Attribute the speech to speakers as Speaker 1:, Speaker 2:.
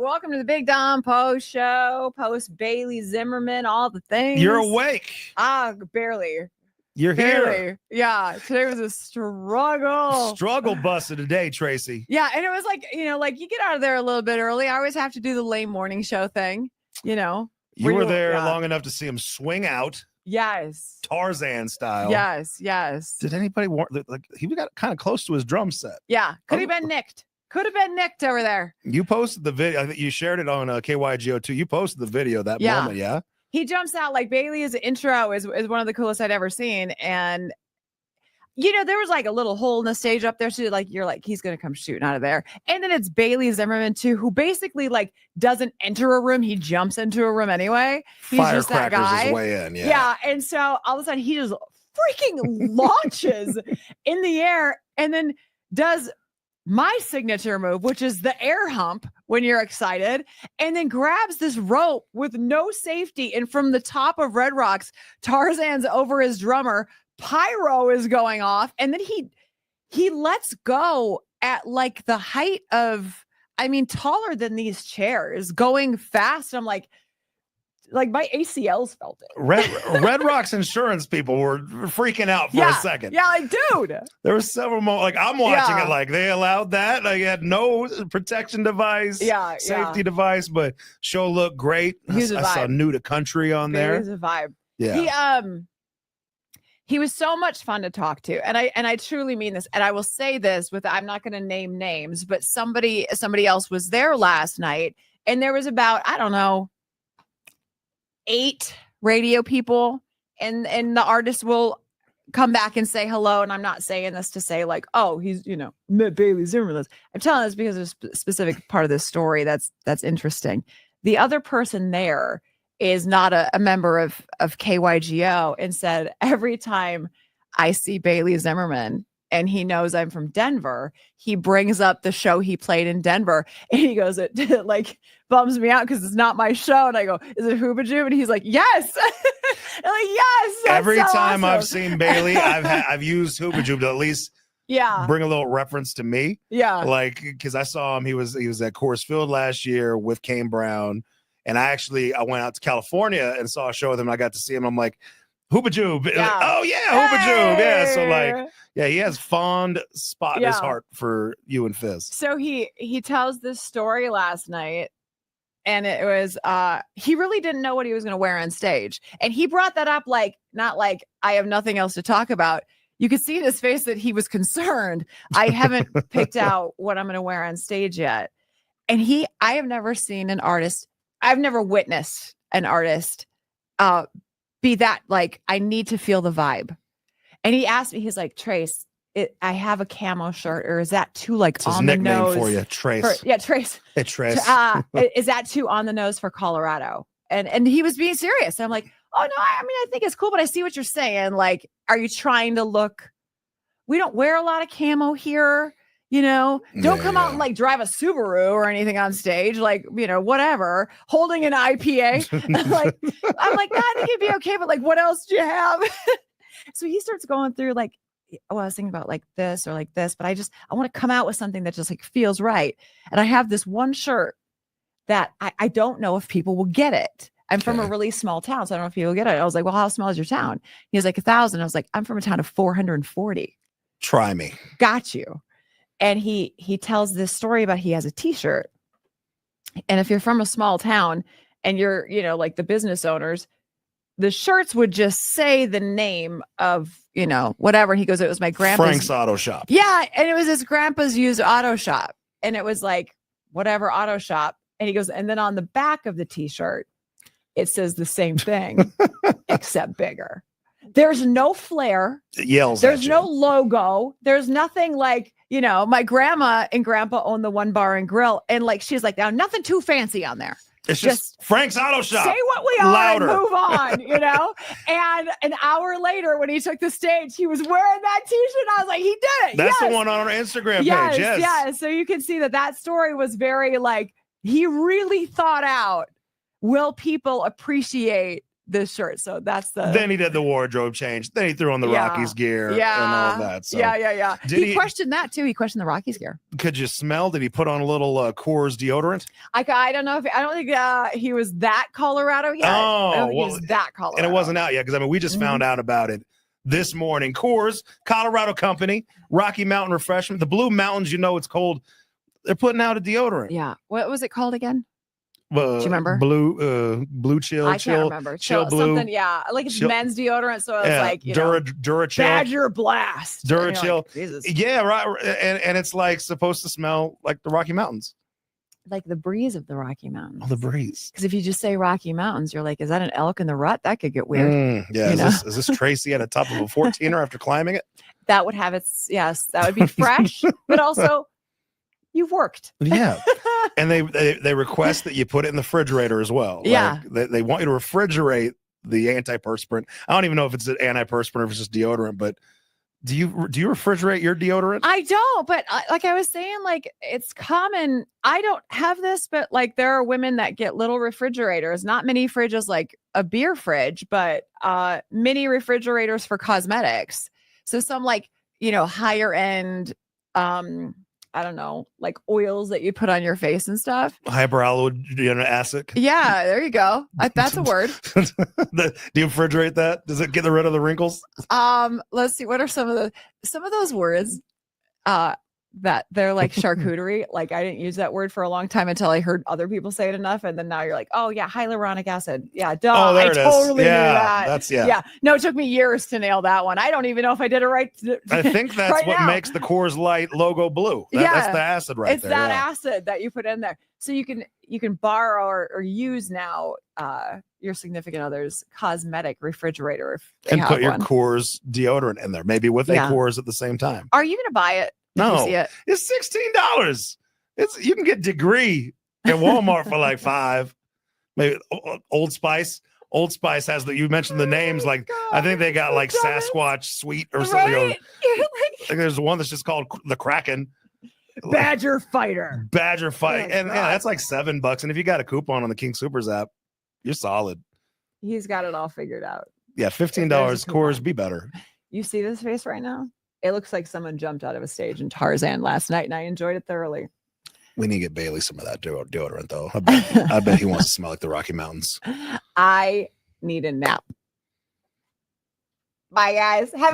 Speaker 1: Welcome to the Big Don Post Show. Post Bailey Zimmerman, all the things.
Speaker 2: You're awake.
Speaker 1: Barely.
Speaker 2: You're here.
Speaker 1: Yeah, today was a struggle.
Speaker 2: Struggle busted today, Tracy.
Speaker 1: Yeah, and it was like, you get out of there a little bit early. I always have to do the late morning show thing,
Speaker 2: You were there long enough to see him swing out.
Speaker 1: Yes.
Speaker 2: Tarzan style.
Speaker 1: Yes.
Speaker 2: Did anybody want, he got kind of close to his drum set.
Speaker 1: Yeah, could have been nicked. Could have been nicked over there.
Speaker 2: You posted the video. I think you shared it on KYGO2. You posted the video that moment, yeah?
Speaker 1: He jumps out like Bailey's intro is one of the coolest I'd ever seen. And, there was like a little hole in the stage up there. So you're like, he's going to come shooting out of there. And then it's Bailey Zimmerman too, who basically doesn't enter a room. He jumps into a room anyway. He's just that guy.
Speaker 2: His way in,
Speaker 1: yeah. And so all of a sudden he just freaking launches in the air and then does my signature move, which is the air hump when you're excited, and then grabs this rope with no safety. And from the top of Red Rocks, Tarzan's over his drummer. Pyro is going off. And then he lets go at the height of, taller than these chairs, going fast. I'm like my ACLs felt it.
Speaker 2: Red Rocks insurance people were freaking out for a second.
Speaker 1: Yeah, dude.
Speaker 2: There were several moments. I'm watching it they allowed that. I had no protection device, safety device, but show looked great. I saw New to Country on there.
Speaker 1: It was a vibe.
Speaker 2: Yeah.
Speaker 1: He was so much fun to talk to. And I truly mean this. And I will say this I'm not going to name names, but somebody else was there last night. And there was about, 8 radio people, and the artist will come back and say hello. And I'm not saying this to say he's, met Bailey Zimmerman. I'm telling this because there's a specific part of this story that's interesting. The other person there is not a member of KYGO, and said, every time I see Bailey Zimmerman and he knows I'm from Denver, he brings up the show he played in Denver. And he goes, it bums me out because it's not my show. And I go, is it Hoobajoob? And he's like, yes. And yes.
Speaker 2: Every time
Speaker 1: awesome.
Speaker 2: I've seen Bailey, I've used Hoobajoob to at least bring a little reference to me.
Speaker 1: Yeah.
Speaker 2: Because I saw him, he was at Coors Field last year with Kane Brown. And I went out to California and saw a show with him. And I got to see him. I'm like, Hoobajoob.
Speaker 1: Yeah.
Speaker 2: Oh yeah, Hoobajoob. Yeah. So he has fond spot in his heart for you and Fizz.
Speaker 1: So he tells this story last night, and it was he really didn't know what he was going to wear on stage. And he brought that up not I have nothing else to talk about. You could see in his face that he was concerned. I haven't picked out what I'm going to wear on stage yet. And I have never seen an artist, I've never witnessed an artist be that I need to feel the vibe. And he asked me, he's like, Trace, I have a camo shirt, or is that too
Speaker 2: it's
Speaker 1: on the nose
Speaker 2: for you, Trace?
Speaker 1: Trace.
Speaker 2: Hey, Trace.
Speaker 1: Is that too on the nose for Colorado? And he was being serious. I'm like, oh no, I think it's cool, but I see what you're saying. Are you trying to look? We don't wear a lot of camo here. Don't come out and drive a Subaru or anything on stage, whatever, holding an IPA. I'm like, I think it'd be okay, but what else do you have? So he starts going through I was thinking about this or this, but I want to come out with something that just feels right. And I have this one shirt that I don't know if people will get it. I'm from a really small town, so I don't know if people get it. I was like, well, how small is your town? He was like 1,000. I was like, I'm from a town of 440.
Speaker 2: Try me.
Speaker 1: Got you. And he tells this story about he has a t-shirt. And if you're from a small town and you're, the business owners, the shirts would just say the name of, whatever. He goes, it was my grandpa's.
Speaker 2: Frank's Auto Shop.
Speaker 1: Yeah. And it was his grandpa's used auto shop. And it was whatever auto shop. And he goes, and then on the back of the t-shirt, it says the same thing, except bigger. There's no flair.
Speaker 2: It yells.
Speaker 1: There's no logo. There's nothing my grandma and grandpa own the One Bar and Grill. And she's like, now nothing too fancy on there.
Speaker 2: It's just Frank's Auto Shop.
Speaker 1: Say what we are louder. And move on, And an hour later, when he took the stage, he was wearing that t-shirt. I was like, he did it.
Speaker 2: That's the one on our Instagram page. Yes.
Speaker 1: Yeah. So you can see that story was very he really thought out, will people appreciate this shirt. So that's the.
Speaker 2: Then he did the wardrobe change. Then he threw on the Rockies gear and all that. So
Speaker 1: yeah. He questioned that too. He questioned the Rockies gear.
Speaker 2: Could you smell? Did he put on a little Coors deodorant?
Speaker 1: I don't know I don't think he was that Colorado yet.
Speaker 2: Oh,
Speaker 1: I don't think he was that Colorado.
Speaker 2: And it wasn't out yet because we just found out about it this morning. Coors, Colorado company, Rocky Mountain Refreshment, the Blue Mountains. It's cold. They're putting out a deodorant.
Speaker 1: Yeah. What was it called again? Do you remember?
Speaker 2: Blue chill.
Speaker 1: I can't remember.
Speaker 2: Chill blue.
Speaker 1: Something, yeah. Like it's men's deodorant. So it's like,
Speaker 2: Durachill.
Speaker 1: Badger Blast.
Speaker 2: Durachill.
Speaker 1: Like,
Speaker 2: yeah, right. And it's like supposed to smell like the Rocky Mountains.
Speaker 1: Like the breeze of the Rocky Mountains.
Speaker 2: Oh, the breeze.
Speaker 1: Because if you just say Rocky Mountains, you're like, is that an elk in the rut? That could get weird.
Speaker 2: Yeah. Is this Tracy at the top of a 14er after climbing it?
Speaker 1: That would have its, yes. That would be fresh, but also you've worked.
Speaker 2: Yeah. And they request that you put it in the refrigerator as well.
Speaker 1: Yeah.
Speaker 2: Like they want you to refrigerate the antiperspirant. I don't even know if it's an antiperspirant or if it's just deodorant, but do you refrigerate your deodorant?
Speaker 1: I don't, but like I was saying, like it's common. I don't have this, but like there are women that get little refrigerators, not mini fridges like a beer fridge, but mini refrigerators for cosmetics. So some like, higher end, I don't know, like oils that you put on your face and stuff.
Speaker 2: Hyperaluronic acid.
Speaker 1: Yeah, there you go. That's a word.
Speaker 2: Do you refrigerate that? Does it get rid of the wrinkles?
Speaker 1: Let's see. What are some of those words? That they're like charcuterie. Like I didn't use that word for a long time until I heard other people say it enough, and then now you're like, oh yeah, hyaluronic acid. Yeah, duh.
Speaker 2: Oh, there it
Speaker 1: totally
Speaker 2: is.
Speaker 1: knew that.
Speaker 2: That's
Speaker 1: Yeah. No, it took me years to nail that one. I don't even know if I did it right.
Speaker 2: I think that's
Speaker 1: right
Speaker 2: what
Speaker 1: now.
Speaker 2: Makes the Coors Light logo blue. That's the acid right
Speaker 1: it's
Speaker 2: there.
Speaker 1: It's that acid that you put in there. So you can borrow or use now your significant other's cosmetic refrigerator if they
Speaker 2: and
Speaker 1: have
Speaker 2: put your
Speaker 1: one.
Speaker 2: Coors deodorant in there, maybe with a Coors at the same time.
Speaker 1: Are you going to buy it?
Speaker 2: No, it's $16. You can get Degree in Walmart for like $5. Maybe Old Spice. Old Spice has you mentioned the names like I think they got like Sasquatch Sweet or something.
Speaker 1: Right?
Speaker 2: I think there's one that's just called the Kraken.
Speaker 1: Badger Fighter.
Speaker 2: And that's like $7. And if you got a coupon on the King Supers app, you're solid.
Speaker 1: He's got it all figured out.
Speaker 2: Yeah, $15. Coors, be better.
Speaker 1: You see this face right now? It looks like someone jumped out of a stage in Tarzan last night, and I enjoyed it thoroughly.
Speaker 2: We need to get Bailey some of that deodorant, though. I bet he wants to smell like the Rocky Mountains.
Speaker 1: I need a nap. Bye, guys. Have a